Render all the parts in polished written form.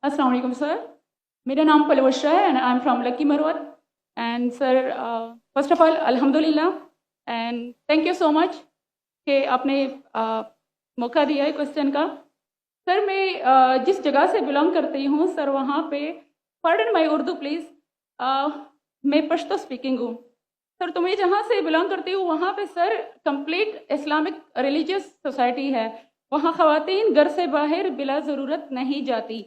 السلام علیکم سر، میرا نام پلوشا ہے and I am from lucky Marwat. And sir first of all الحمد للہ اینڈ تھینک یو سو مچ کہ آپ نے موقع دیا ہے کوشچن کا. سر میں جس جگہ سے بلانگ کرتی ہوں سر وہاں پہ پارڈن مائی اردو پلیز، میں پشتو اسپیکنگ ہوں سر. تو میں جہاں سے بلانگ کرتی ہوں وہاں پہ سر کمپلیٹ اسلامک ریلیجیس سوسائٹی ہے. وہاں خواتین گھر سے باہر بلا ضرورت نہیں جاتی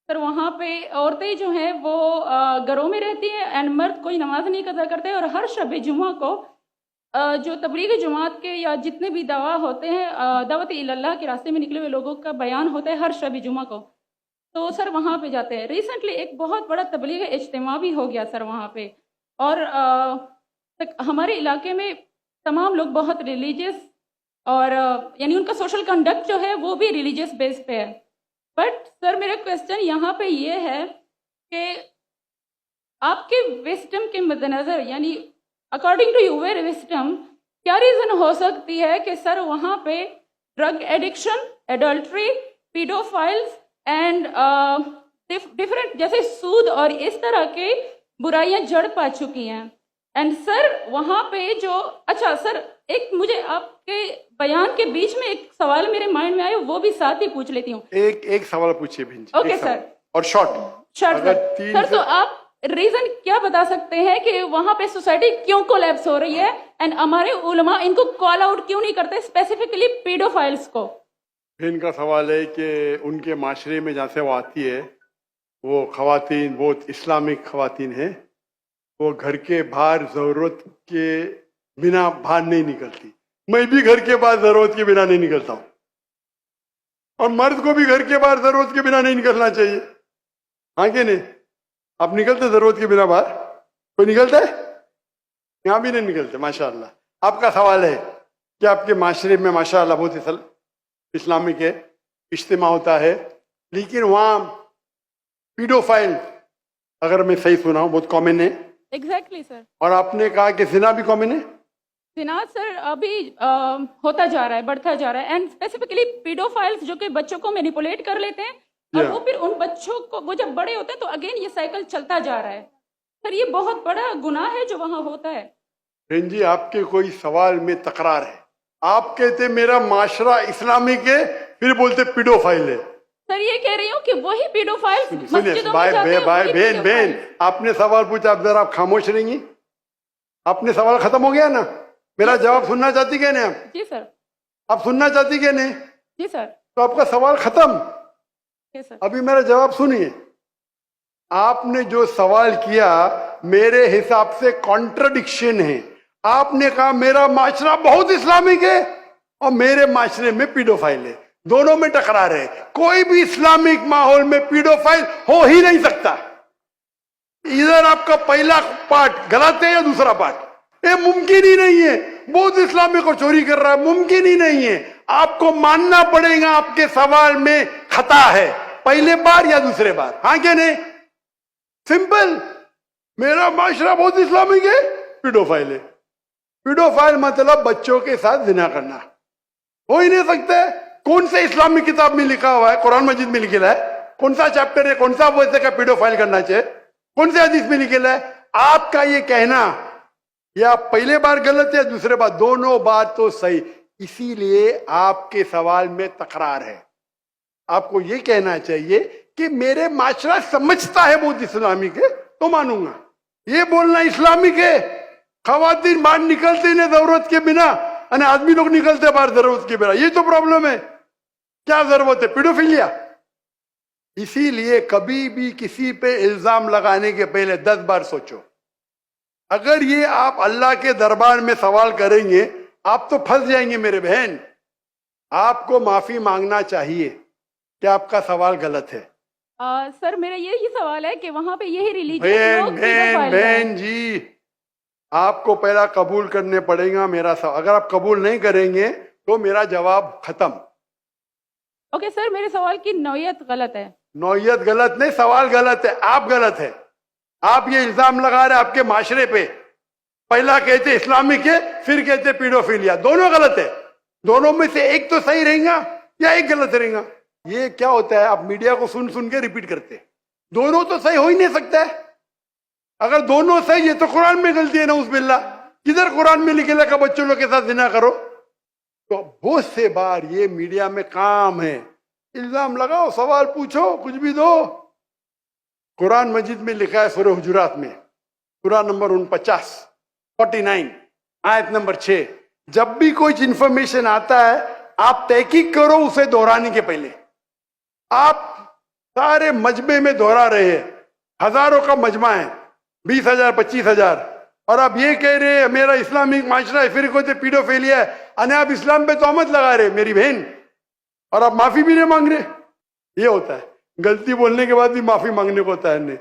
سر. وہاں پہ عورتیں جو ہیں وہ گھروں میں رہتی ہیں اینڈ مرد کوئی نماز نہیں قضا کرتے. اور ہر شب جمعہ کو جو تبلیغ جماعت کے یا جتنے بھی دعویٰ ہوتے ہیں دعوت اللہ کے راستے میں نکلے ہوئے لوگوں کا بیان ہوتا ہے ہر شب جمعہ کو، تو سر وہاں پہ جاتے ہیں. ریسنٹلی ایک بہت بڑا تبلیغ اجتماع بھی ہو گیا سر وہاں پہ، اور ہمارے علاقے میں تمام لوگ بہت ریلیجیس اور یعنی ان کا سوشل کنڈکٹ جو ہے وہ بھی ریلیجیس بیس پہ ہے. بٹ سر میرا کویسچن یہاں پہ یہ ہے کہ آپ کے وسڈم کے مد نظر یعنی اکارڈنگ ٹو یور وسڈم کیا ریزن ہو سکتی ہے کہ سر وہاں پہ drug addiction, adultery, paedophiles and different جیسے سود اور اس طرح کے برائیاں جڑ پا چکی ہیں. اینڈ سر وہاں پہ جو اچھا سر ایک مجھے آپ کے بیان کے بیچ میں ایک سوال میرے مائنڈ میں آیا وہ بھی ساتھ ہی پوچھ لیتی ہوں. ایک سوال پوچھیے بہن جی. Okay sir. اور شارٹ سر تو آپ ریزن کیا بتا سکتے ہیں کہ وہاں پہ سوسائٹی کیوں کولیپس ہو رہی ہے اینڈ ہمارے علماء ان کو کال آؤٹ کیوں نہیں کرتے اسپیسیفکلی پیڈوفائلز کو؟ بہن کا سوال ہے کہ ان کے معاشرے میں جہاں سے وہ آتی ہے وہ خواتین بہت اسلامک خواتین ہیں، وہ گھر کے باہر ضرورت کے بنا باہر نہیں نکلتی. میں بھی گھر کے باہر ضرورت کے بنا نہیں نکلتا ہوں، اور مرد کو بھی گھر کے باہر ضرورت کے بنا نہیں نکلنا چاہیے. ہاں کہ نہیں؟ آپ نکلتے ضرورت کے بنا باہر؟ کوئی نکلتا ہے؟ یہاں بھی نہیں نکلتے. ماشاء اللہ. آپ کا سوال ہے کہ آپ کے معاشرے میں ماشاء اللہ بہت اسلامک ہے، اجتماع ہوتا ہے، لیکن وہاں پیڈوفائل اگر میں صحیح سنا ہوں بہت کامن ہے. ایگزیکٹلی سر. اور آپ نے کہا کہ زنا بھی کامن ہے. زنا سر ابھی ہوتا جا رہا ہے، بڑھتا جا رہا ہے. اینڈ اسپیسیفکلی پیڈوفائلز جو کہ بچوں کو مینیپولیٹ کر لیتے ہیں اور وہ پھر ان بچوں کو وہ جب بڑے ہوتے ہیں تو اگین یہ سائیکل چلتا جا رہا ہے. سر یہ بہت بڑا گناہ ہے جو وہاں ہوتا ہے. بہن جی آپ کے کوئی سوال میں تکرار ہے. آپ کہتے میرا معاشرہ اسلامک ہے، پھر بولتے پیڈوفائل ہے. سر یہ کہہ رہی ہوں کہ وہی پیڈوفائلز مسجدوں میں جاتے ہیں. بہن آپ نے سوال پوچھا، آپ ذرا آپ خاموش رہیں گی؟ آپ نے سوال ختم ہو گیا نا؟ میرا جواب سننا چاہتی کہ نہیں آپ؟ جی سر. آپ سننا چاہتی کہ نہیں؟ جی سر. تو آپ کا سوال ختم. ابھی میرا جواب سنیے. آپ نے جو سوال کیا میرے حساب سے کانٹرڈکشن ہے. آپ نے کہا میرا معاشرہ بہت اسلامک ہے اور میرے معاشرے میں پیڈوفائل ہے. دونوں میں ٹکرار ہے. کوئی بھی اسلامک ماحول میں پیڈوفائل ہو ہی نہیں سکتا. ادھر آپ کا پہلا پارٹ غلط ہے یا دوسرا پارٹ؟ یہ ممکن ہی نہیں ہے. بہت اسلامک اور چوری کر رہا ہے، ممکن ہی نہیں ہے. آپ کو ماننا پڑے گا آپ کے سوال میں خطا ہے، پہلے بار یا دوسرے بار. ہاں کہ نہیں؟ سمپل. میرا معاشرہ بہت اسلامک ہے، پیڈوفائل ہے. پیڈوفائل مطلب بچوں کے ساتھ زنا کرنا. ہو ہی نہیں سکتا ہے. کون سے اسلامی کتاب میں لکھا ہوا ہے؟ قرآن مجید میں لکھا ہے. کون سا چیپٹر ہے؟ کون سا ویسے کا پیڈوفائل کرنا چاہیے؟ کون سے حدیث میں لکھا ہے؟ آپ کا یہ کہنا یا پہلے بار غلط ہے دوسرے بار، دونوں بات تو صحیح. اسی لیے آپ کے سوال میں تکرار ہے. آپ کو یہ کہنا چاہیے کہ میرے معاشرہ سمجھتا ہے بہت اسلامک ہے تو مانوں گا. یہ بولنا اسلامک ہے خواتین باہر نکلتے نہیں ضرورت کے بنا، یعنی آدمی لوگ نکلتے باہر ضرورت کے بنا، یہ تو پرابلم ہے. کیا ضرورت ہے؟ پیڈوفیلیا. اسی لیے کبھی بھی کسی پہ الزام لگانے کے پہلے 10 بار سوچو. اگر یہ آپ اللہ کے دربار میں سوال کریں گے آپ تو پھنس جائیں گے میرے بہن. آپ کو معافی مانگنا چاہیے کہ آپ کا سوال غلط ہے. سر میرا یہی سوال ہے کہ وہاں پہ یہی ریلیجن بہن جی آپ کو پہلا قبول کرنے پڑے گا میرا سوال. اگر آپ قبول نہیں کریں گے تو میرا جواب ختم. اوکے سر میرے سوال کی نوعیت غلط ہے. نوعیت غلط نہیں، سوال غلط ہے. آپ غلط ہے. آپ یہ الزام لگا رہے آپ کے معاشرے پہ. پہلا کہتے اسلامک ہے پھر کہتے پیڈوفیلیا. دونوں غلط ہے. دونوں میں سے ایک تو صحیح رہے گا یا ایک غلط رہے گا. یہ کیا ہوتا ہے, آپ میڈیا کو سن سن کے ریپیٹ کرتے, دونوں تو صحیح ہو ہی نہیں سکتا ہے. اگر دونوں صحیح ہے تو قرآن میں غلطی ہے, نعوذ باللہ. کدھر قرآن میں لکھے لکھا بچوں لوگ کے ساتھ زنا کرو؟ تو بہت سے بار یہ میڈیا میں کام ہے, الزام لگاؤ, سوال پوچھو, کچھ بھی دو. قرآن مجید میں لکھا ہے سورہ حجرات میں, قرآن نمبر 49 آیت نمبر 6, جب بھی کوئی انفارمیشن آتا ہے آپ تحقیق کرو اسے دہرانے کے پہلے. آپ سارے مجمع میں دہرا رہے ہیں, ہزاروں کا مجمع ہے, 20,000 25,000, اور آپ یہ کہہ رہے ہیں میرا اسلامک معاشرہ ہے, پھر کوئی پیڈوفیلیا ہے, اور آپ اسلام پہ تہمت لگا رہے میری بہن, اور آپ معافی بھی نہیں مانگ رہے. یہ ہوتا ہے, غلطی بولنے کے بعد بھی معافی مانگنے کو تیار نہیں.